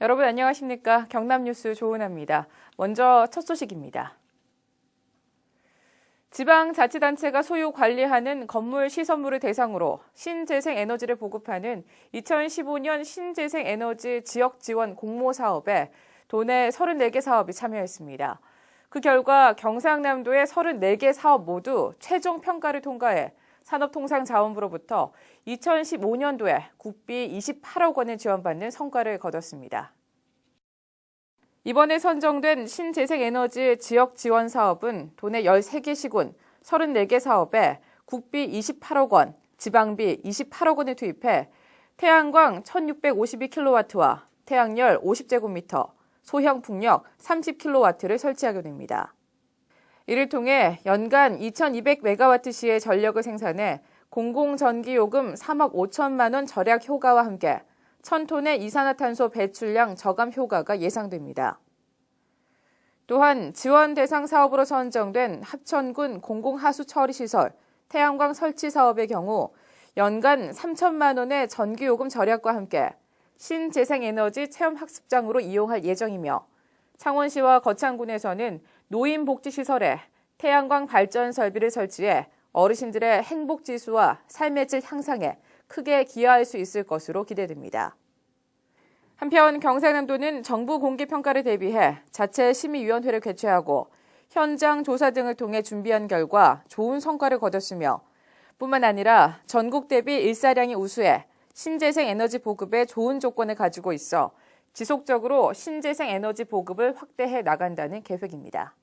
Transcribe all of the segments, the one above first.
여러분 안녕하십니까? 경남뉴스 조은아입니다. 먼저 첫 소식입니다. 지방자치단체가 소유 관리하는 건물 시설물을 대상으로 신재생에너지를 보급하는 2015년 신재생에너지 지역지원 공모사업에 도내 34개 사업이 참여했습니다. 그 결과 경상남도의 34개 사업 모두 최종 평가를 통과해 산업통상자원부로부터 2015년도에 국비 28억 원을 지원받는 성과를 거뒀습니다. 이번에 선정된 신재생에너지 지역지원 사업은 도내 13개 시군 34개 사업에 국비 28억 원, 지방비 28억 원을 투입해 태양광 1652kW와 태양열 50제곱미터, 소형 풍력 30kW를 설치하게 됩니다. 이를 통해 연간 2200MW시의 전력을 생산해 공공전기요금 3억 5천만 원 절약 효과와 함께 1000톤의 이산화탄소 배출량 저감 효과가 예상됩니다. 또한 지원 대상 사업으로 선정된 합천군 공공하수처리시설 태양광 설치 사업의 경우 연간 3천만 원의 전기요금 절약과 함께 신재생에너지 체험학습장으로 이용할 예정이며 창원시와 거창군에서는 노인복지시설에 태양광 발전 설비를 설치해 어르신들의 행복지수와 삶의 질 향상에 크게 기여할 수 있을 것으로 기대됩니다. 한편 경상남도는 정부 공개평가를 대비해 자체 심의위원회를 개최하고 현장 조사 등을 통해 준비한 결과 좋은 성과를 거뒀으며 뿐만 아니라 전국 대비 일사량이 우수해 신재생 에너지 보급에 좋은 조건을 가지고 있어 지속적으로 신재생 에너지 보급을 확대해 나간다는 계획입니다.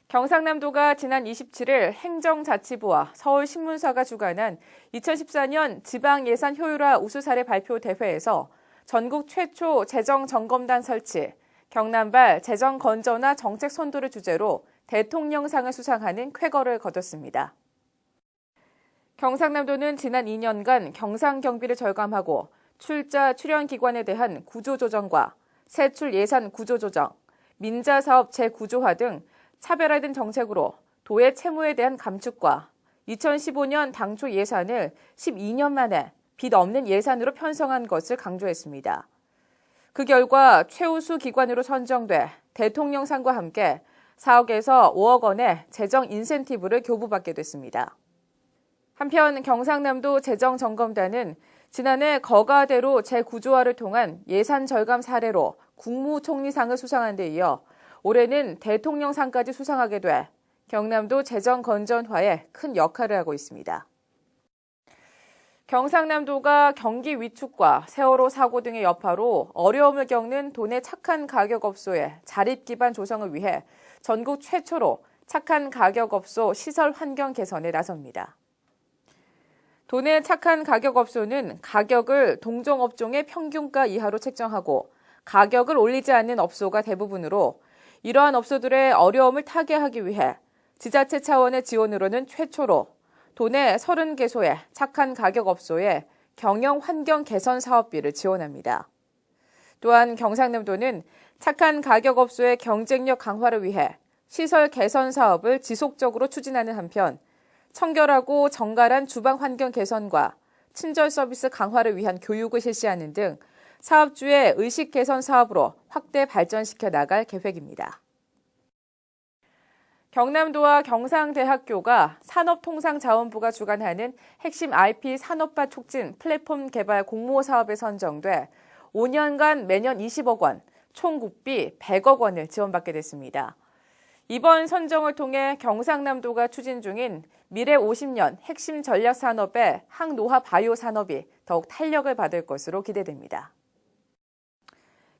경상남도가 지난 27일 행정자치부와 서울신문사가 주관한 2014년 지방예산 효율화 우수사례 발표 대회에서 전국 최초 재정점검단 설치, 경남발 재정건전화 정책 선도를 주제로 대통령상을 수상하는 쾌거를 거뒀습니다. 경상남도는 지난 2년간 경상경비를 절감하고 출자 출연기관에 대한 구조조정과 세출 예산 구조조정, 민자사업 재구조화 등 차별화된 정책으로 도의 채무에 대한 감축과 2015년 당초 예산을 12년 만에 빚 없는 예산으로 편성한 것을 강조했습니다. 그 결과 최우수 기관으로 선정돼 대통령상과 함께 4억에서 5억 원의 재정 인센티브를 교부받게 됐습니다. 한편 경상남도 재정점검단은 지난해 거가대로 재구조화를 통한 예산 절감 사례로 국무총리상을 수상한 데 이어 올해는 대통령상까지 수상하게 돼 경남도 재정 건전화에 큰 역할을 하고 있습니다. 경상남도가 경기 위축과 세월호 사고 등의 여파로 어려움을 겪는 도내 착한 가격업소의 자립 기반 조성을 위해 전국 최초로 착한 가격업소 시설 환경 개선에 나섭니다. 도내 착한 가격업소는 가격을 동종업종의 평균가 이하로 책정하고 가격을 올리지 않는 업소가 대부분으로 이러한 업소들의 어려움을 타개하기 위해 지자체 차원의 지원으로는 최초로 도내 30개소의 착한 가격업소에 경영 환경 개선 사업비를 지원합니다. 또한 경상남도는 착한 가격업소의 경쟁력 강화를 위해 시설 개선 사업을 지속적으로 추진하는 한편 청결하고 정갈한 주방 환경 개선과 친절 서비스 강화를 위한 교육을 실시하는 등 사업주의 의식 개선 사업으로 확대 발전시켜 나갈 계획입니다. 경남도와 경상대학교가 산업통상자원부가 주관하는 핵심 IP 산업화 촉진 플랫폼 개발 공모 사업에 선정돼 5년간 매년 20억 원, 총 국비 100억 원을 지원받게 됐습니다. 이번 선정을 통해 경상남도가 추진 중인 미래 50년 핵심 전략 산업의 항노화 바이오 산업이 더욱 탄력을 받을 것으로 기대됩니다.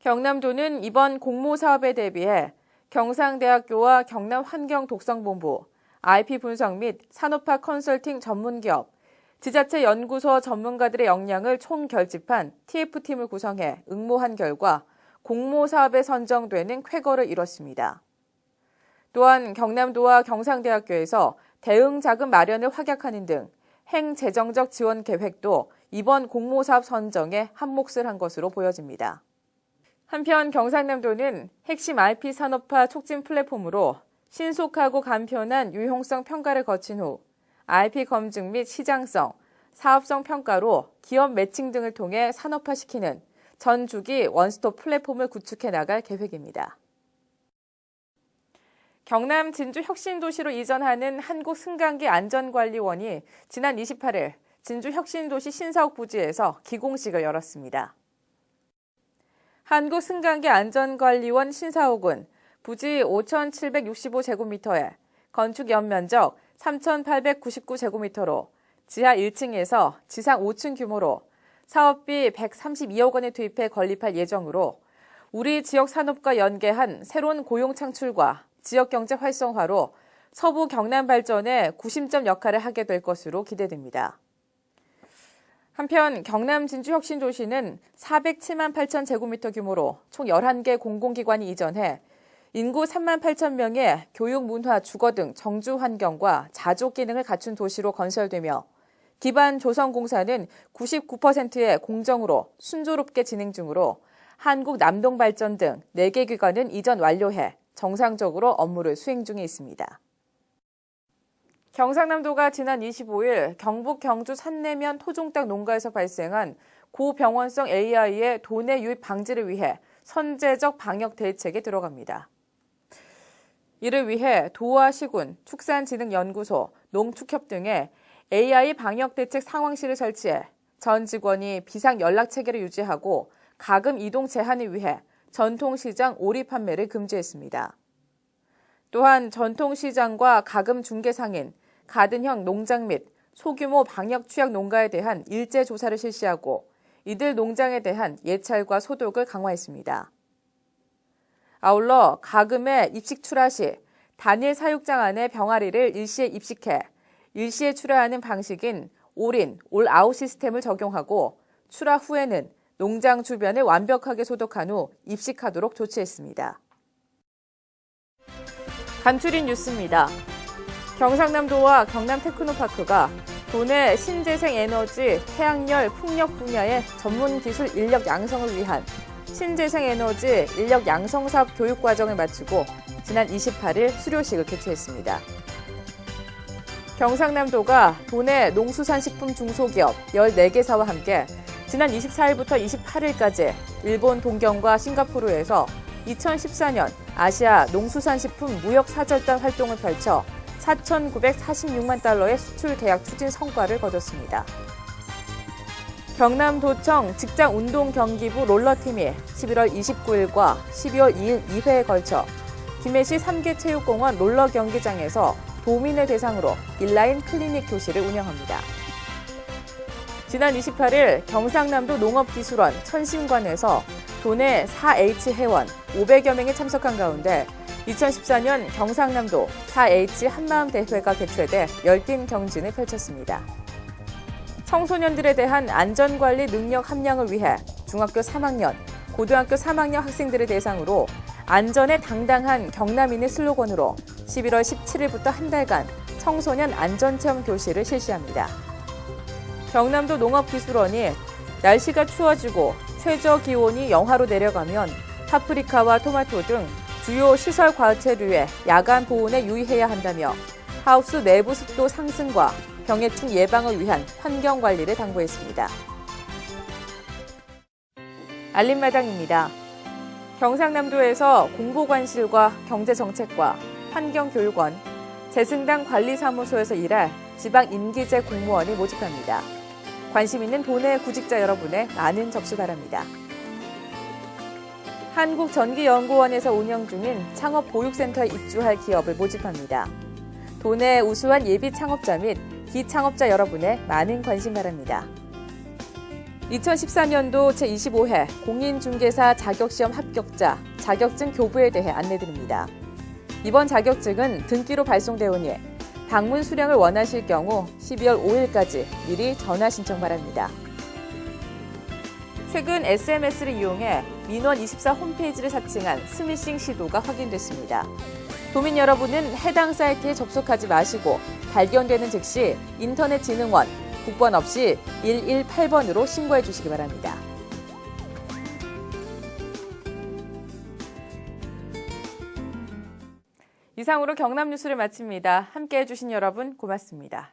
경남도는 이번 공모 사업에 대비해 경상대학교와 경남환경독성본부, IP 분석 및 산업화 컨설팅 전문기업, 지자체 연구소 전문가들의 역량을 총결집한 TF팀을 구성해 응모한 결과 공모 사업에 선정되는 쾌거를 이뤘습니다. 또한 경남도와 경상대학교에서 대응 자금 마련을 확약하는 등 행재정적 지원 계획도 이번 공모사업 선정에 한몫을 한 것으로 보여집니다. 한편 경상남도는 핵심 IP 산업화 촉진 플랫폼으로 신속하고 간편한 유용성 평가를 거친 후 IP 검증 및 시장성, 사업성 평가로 기업 매칭 등을 통해 산업화시키는 전 주기 원스톱 플랫폼을 구축해 나갈 계획입니다. 경남 진주 혁신도시로 이전하는 한국승강기 안전관리원이 지난 28일 진주 혁신도시 신사옥 부지에서 기공식을 열었습니다. 한국승강기 안전관리원 신사옥은 부지 5,765제곱미터에 건축 연면적 3,899제곱미터로 지하 1층에서 지상 5층 규모로 사업비 132억 원에 투입해 건립할 예정으로 우리 지역 산업과 연계한 새로운 고용 창출과 지역경제 활성화로 서부 경남 발전의 구심점 역할을 하게 될 것으로 기대됩니다. 한편 경남 진주 혁신도시는 407만 8천 제곱미터 규모로 총 11개 공공기관이 이전해 인구 3만 8천 명의 교육, 문화, 주거 등 정주 환경과 자족 기능을 갖춘 도시로 건설되며 기반 조성 공사는 99%의 공정으로 순조롭게 진행 중으로 한국 남동발전 등 4개 기관은 이전 완료해 정상적으로 업무를 수행 중에 있습니다. 경상남도가 지난 25일 경북 경주 산내면 토종 닭 농가에서 발생한 고병원성 AI의 도내 유입 방지를 위해 선제적 방역 대책에 들어갑니다. 이를 위해 도와 시군, 축산진흥연구소, 농축협 등에 AI 방역 대책 상황실을 설치해 전 직원이 비상 연락 체계를 유지하고 가금 이동 제한을 위해 전통시장 오리 판매를 금지했습니다. 또한 전통시장과 가금 중개상인, 가든형 농장 및 소규모 방역 취약 농가에 대한 일제 조사를 실시하고 이들 농장에 대한 예찰과 소독을 강화했습니다. 아울러 가금의 입식 출하 시 단일 사육장 안에 병아리를 일시에 입식해 일시에 출하하는 방식인 올인, 올아웃 시스템을 적용하고 출하 후에는 농장 주변을 완벽하게 소독한 후 입식하도록 조치했습니다. 간추린 뉴스입니다. 경상남도와 경남테크노파크가 도내 신재생 에너지, 태양열, 풍력 분야의 전문 기술 인력 양성을 위한 신재생 에너지 인력 양성 사업 교육 과정을 마치고 지난 28일 수료식을 개최했습니다. 경상남도가 도내 농수산식품 중소기업 14개사와 함께 지난 24일부터 28일까지 일본 동경과 싱가포르에서 2014년 아시아 농수산식품 무역사절단 활동을 펼쳐 4,946만 달러의 수출 계약 추진 성과를 거뒀습니다. 경남도청 직장운동경기부 롤러팀이 11월 29일과 12월 2일 2회에 걸쳐 김해시 3개 체육공원 롤러 경기장에서 도민을 대상으로 인라인 클리닉 교실을 운영합니다. 지난 28일 경상남도 농업기술원 천심관에서 도내 4H 회원 500여 명이 참석한 가운데 2014년 경상남도 4H 한마음 대회가 개최돼 열띤 경진을 펼쳤습니다. 청소년들에 대한 안전관리 능력 함양을 위해 중학교 3학년, 고등학교 3학년 학생들을 대상으로 안전에 당당한 경남인의 슬로건으로 11월 17일부터 한 달간 청소년 안전체험 교실을 실시합니다. 경남도 농업기술원이 날씨가 추워지고 최저 기온이 영하로 내려가면 파프리카와 토마토 등 주요 시설 과체류의 야간 보온에 유의해야 한다며 하우스 내부 습도 상승과 병해충 예방을 위한 환경 관리를 당부했습니다. 알림마당입니다. 경상남도에서 공보관실과 경제정책과 환경교육원, 재승당 관리사무소에서 일할 지방 임기제 공무원이 모집합니다. 관심 있는 도내 구직자 여러분의 많은 접수 바랍니다. 한국전기연구원에서 운영 중인 창업보육센터에 입주할 기업을 모집합니다. 도내 우수한 예비 창업자 및 기창업자 여러분의 많은 관심 바랍니다. 2014년도 제25회 공인중개사 자격시험 합격자 자격증 교부에 대해 안내드립니다. 이번 자격증은 등기로 발송되오니 방문 수령을 원하실 경우 12월 5일까지 미리 전화 신청 바랍니다. 최근 SMS를 이용해 민원24 홈페이지를 사칭한 스미싱 시도가 확인됐습니다. 도민 여러분은 해당 사이트에 접속하지 마시고 발견되는 즉시 인터넷진흥원 국번 없이 118번으로 신고해 주시기 바랍니다. 이상으로 경남 뉴스를 마칩니다. 함께해 주신 여러분 고맙습니다.